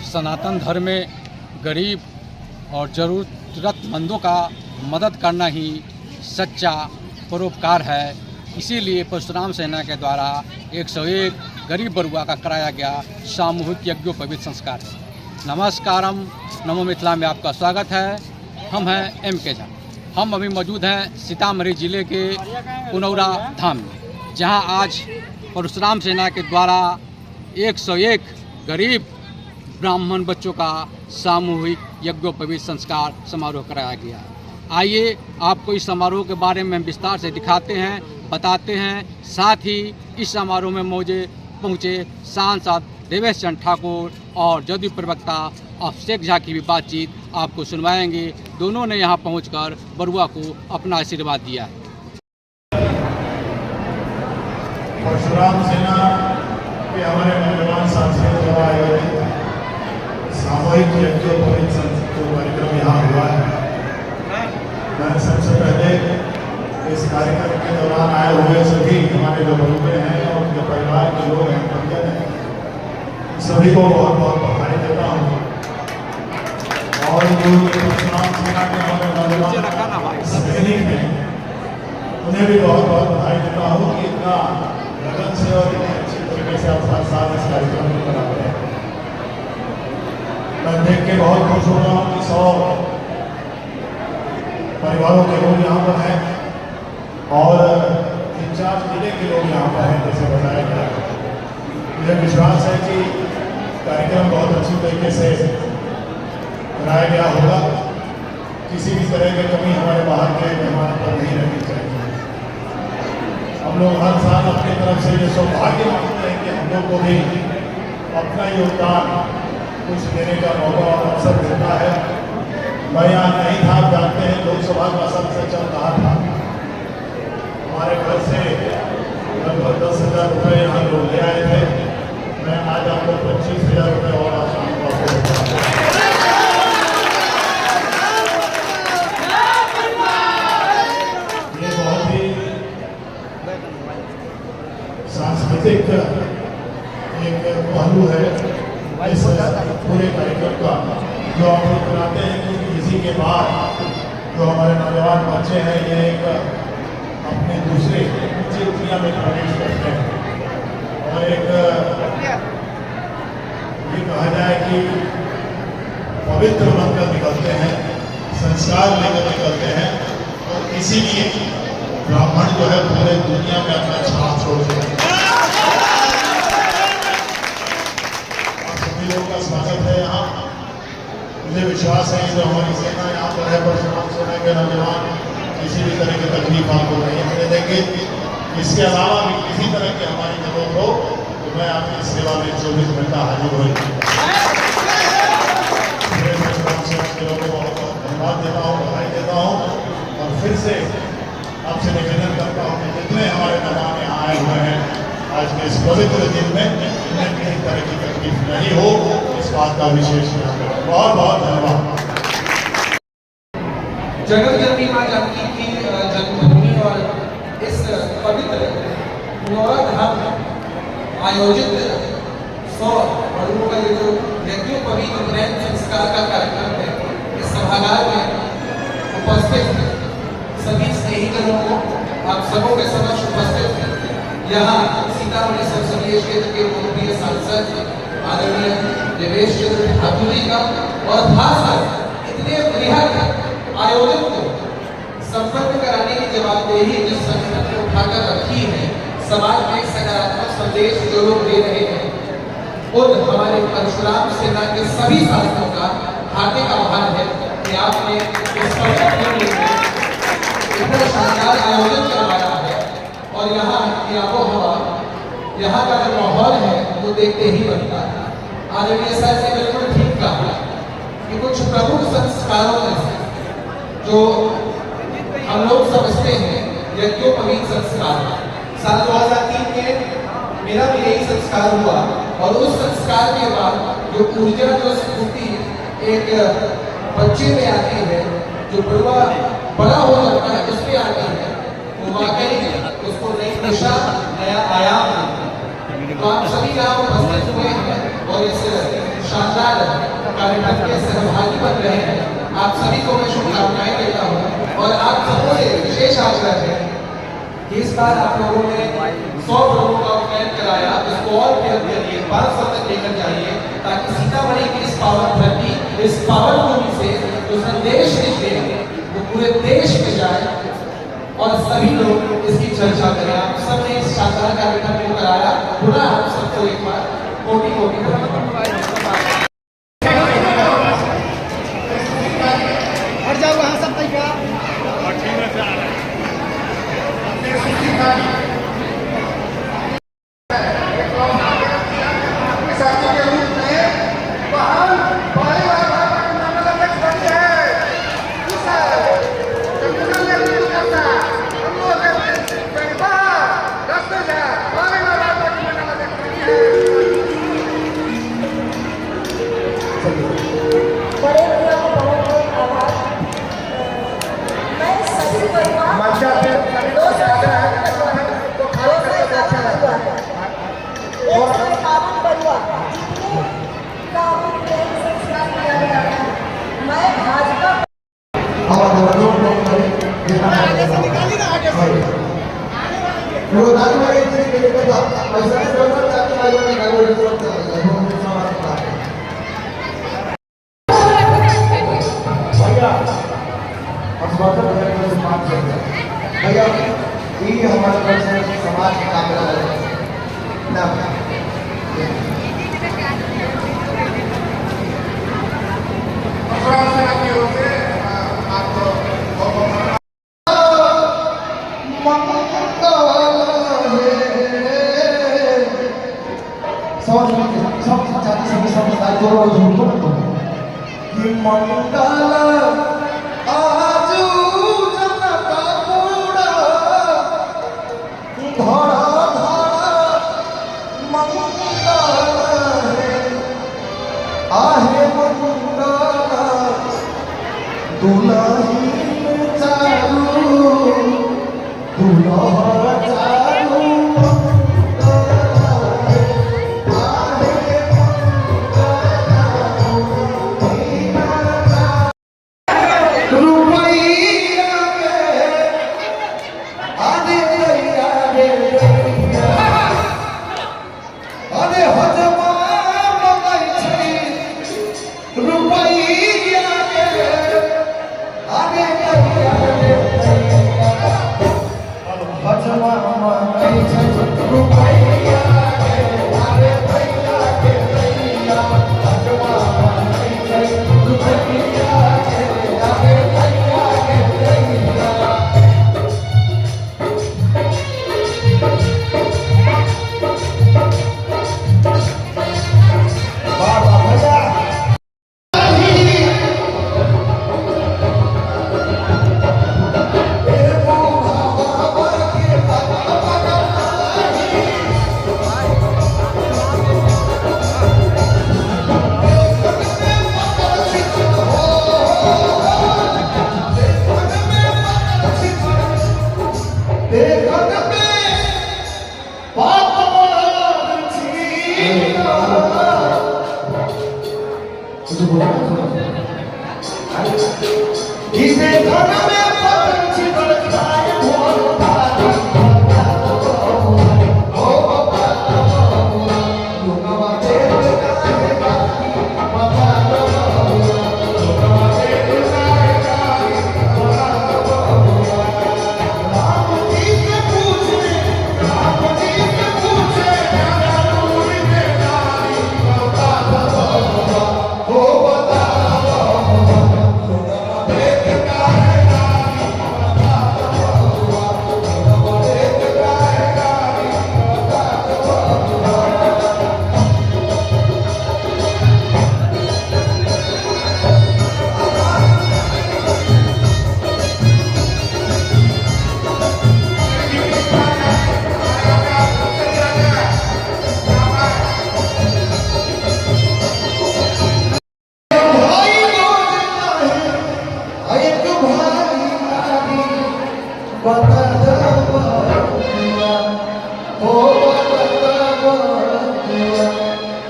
सनातन धर्म में गरीब और ज़रूरतमंदों का मदद करना ही सच्चा परोपकार है। इसीलिए परशुराम सेना के द्वारा 101 गरीब बरुआ का कराया गया सामूहिक यज्ञोपवीत संस्कार है। नमस्कारम, नमो मिथिला में आपका स्वागत है। हम हैं M.K. झा। हम अभी मौजूद हैं सीतामढ़ी जिले के पुनौरा धाम में, जहां आज परशुराम सेना के द्वारा 101 गरीब ब्राह्मण बच्चों का सामूहिक यज्ञोपवीत संस्कार समारोह कराया गया। आइए आपको इस समारोह के बारे में विस्तार से दिखाते हैं, बताते हैं। साथ ही इस समारोह में पहुँचे सांसद देवेश चंद्र ठाकुर और जदयू प्रवक्ता अभिषेक झा की भी बातचीत आपको सुनवाएंगे। दोनों ने यहां पहुंचकर बरुआ को अपना आशीर्वाद दिया है। परशुराम सेना के हमारे नौजवान साथियों द्वारा आयोजित सामूहिक यज्ञोपवीत संस्कार कार्यक्रम यहाँ हुआ है। मैं सबसे पहले इस कार्यक्रम के दौरान आए हुए सभी हमारे जो बंधु हैं और जो परिवार के लोग हैं, परिजन हैं, सभी को बहुत बहुत बधाई देता हूँ। और जो परशुराम सेना के हमारे नौजवान सैनिक हैं, उन्हें भी बहुत बहुत बधाई देता हूँ कि इतना लगन से और इतने अच्छी तरीके से आप साथ इस कार्यक्रम को करा रहे हैं। मैं देख के बहुत खुश हो रहा हूँ कि 100 परिवारों के लोग यहाँ पर हैं और 3-4 जिले के लोग यहाँ पर हैं, जैसे बताया गया। मुझे विश्वास है कि कार्यक्रम बहुत अच्छी तरीके से कराया गया होगा। किसी भी तरह की कमी हमारे बाहर के मेहमान पर नहीं रहनी चाहिए। हम लोग हर साल अपनी तरफ से ये सौभाग्य मानते हैं कि हम लोग को भी अपना योगदान कुछ देने का मौका और अवसर मिलता है। मैं यहाँ नहीं था, आप जानते हैं, लोकसभा का सत्र चल रहा था। हमारे घर से लगभग 10,000 रुपये यहाँ लोग ले आए थे। मैं आज आपको 25,000 रुपये और आसान ये बहुत ही सांस्कृतिक एक पहलू है इस पूरे कार्यक्रम का, जो आप लोग कराते हैं कि इसी के बाद जो हमारे नौजवान बच्चे हैं ये एक अपने दूसरे दुनिया में प्रवेश करते हैं और एक ये कहा जाए कि पवित्र बनकर निकलते हैं, संस्कार लेकर निकलते हैं। और इसीलिए ब्राह्मण जो है पूरे दुनिया में अपना छाप छोड़ते हैं। सभी लोगों का स्वागत है यहाँ। मुझे विश्वास है कि जो हमारी सेना यहाँ पर है, परशुराम सेना के नौजवान, किसी भी तरह की तकलीफ आपको नहीं होने देंगे। इसके अलावा भी किसी तरह की हमारी जरूरत हो तो मैं आपकी सेवा में 24 घंटा हाजिर होगी। परशुराम सेना के लोगों को बहुत बहुत धन्यवाद देता हूँ, बधाई देता हूँ और फिर से आपसे निवेदन करता हूँ कि जितने हमारे मेहमान यहाँ आए हुए हैं आज के इस पवित्र दिन में, उन्हें किसी तरह की तकलीफ नहीं हो, इस बात का विशेष ध्यान रखें। बहुत बहुत धन्यवाद। जगत जननी मां जानकी की जन्मभूमि और इस पवित्र पुनौरा धाम में आयोजित 100 बरुओं का ये जो यज्ञोपवीत ग्रहण संस्कार का कार्यक्रम है, इस सभागार में उपस्थित सभी स्नेहीजनों को आप सबों के समक्ष उपस्थित यहाँ सीतामढ़ी संसदीय क्षेत्र के लोकप्रिय सांसद आदरणीय देवेश चंद्र ठाकुर जी का और खासकर इतने बृहद आयोजन को संपन्न कराने की जवाबदेही जिस संगठन ने उठाकर रखी है, समाज में एक सकारात्मक संदेश जो लोग दे रहे हैं, उन हमारे परशुराम सेना के सभी साथियों का हार्दिक आभार है कि आपने इस इतना शानदार आयोजन करवाया है। और यहाँ की आबोहवा, यहाँ का जो माहौल है वो देखते ही बनता है। आदरणीय सर ने बिल्कुल ठीक कहा कि कुछ प्रमुख संस्कारों में से जो हम लोग समझते हैं यज्ञोपवीत संस्कार, साल 2003 में मेरा भी यही संस्कार हुआ और उस संस्कार के बाद जो ऊर्जा, जो स्फूर्ति एक बच्चे में आती है, जो बड़ा हो जाता है उसमें आती है, वो वाकई उसको नई दिशा, नया आयाम। तो आप सभी यहाँ उपस्थित हुए हैं और इस शानदार कार्यक्रम के सहभागी बन रहे हैं। आप सभी को मैं शुभकामनाएं देता हूँ और आप सबों से विशेष आग्रह है कि इस बार आप लोगों ने 100 लोगों का प्लान कराया, इसको और फिर करिए, 500 तक लेकर जाइए, ताकि सीतामढ़ी की इस पावन धरती, इस पावन भूमि से जो संदेश निकले वो पूरे देश में जाए और सभी लोग इसकी चर्चा करें। आप सबने इस शानदार कार्यक्रम को कराया, पुनः आप सबको एक बार कोटि कोटि धन्यवाद। भैया ये हमारे घर से समाज का काम ना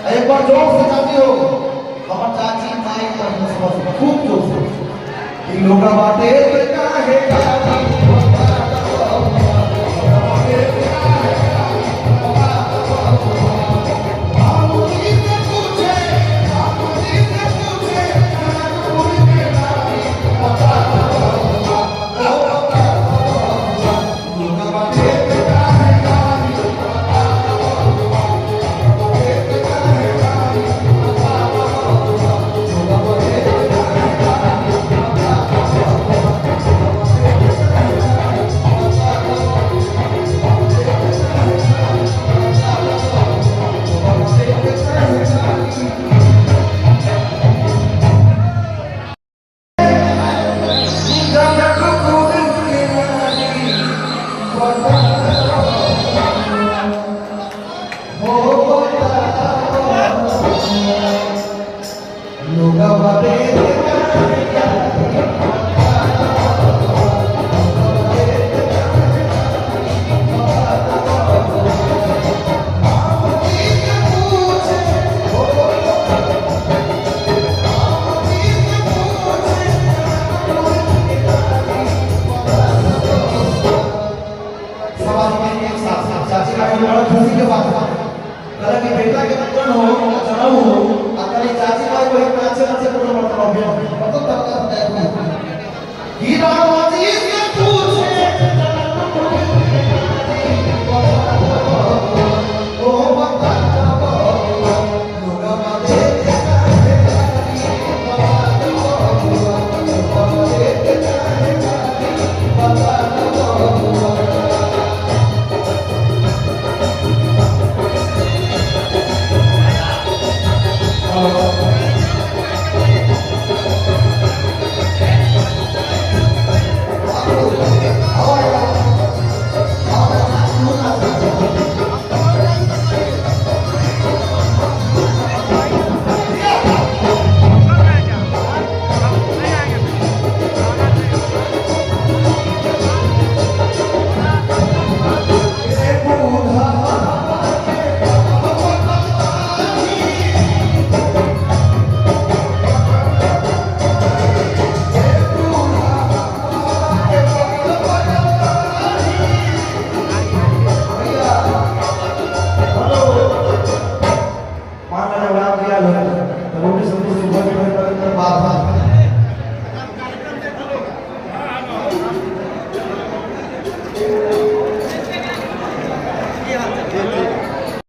एक बार जोर से गाती हो। हमार चाची माई पर खूब जोश इन लोग बाटे काहे खुशी के बात कल की बेटा के पूर्ण हो जन्म हो अतरी चाची भाई को नाचे नाचे पूर्ण मत हो तो तब तक हीरा मोती के पूछे ओ बता लोगा बाते Oh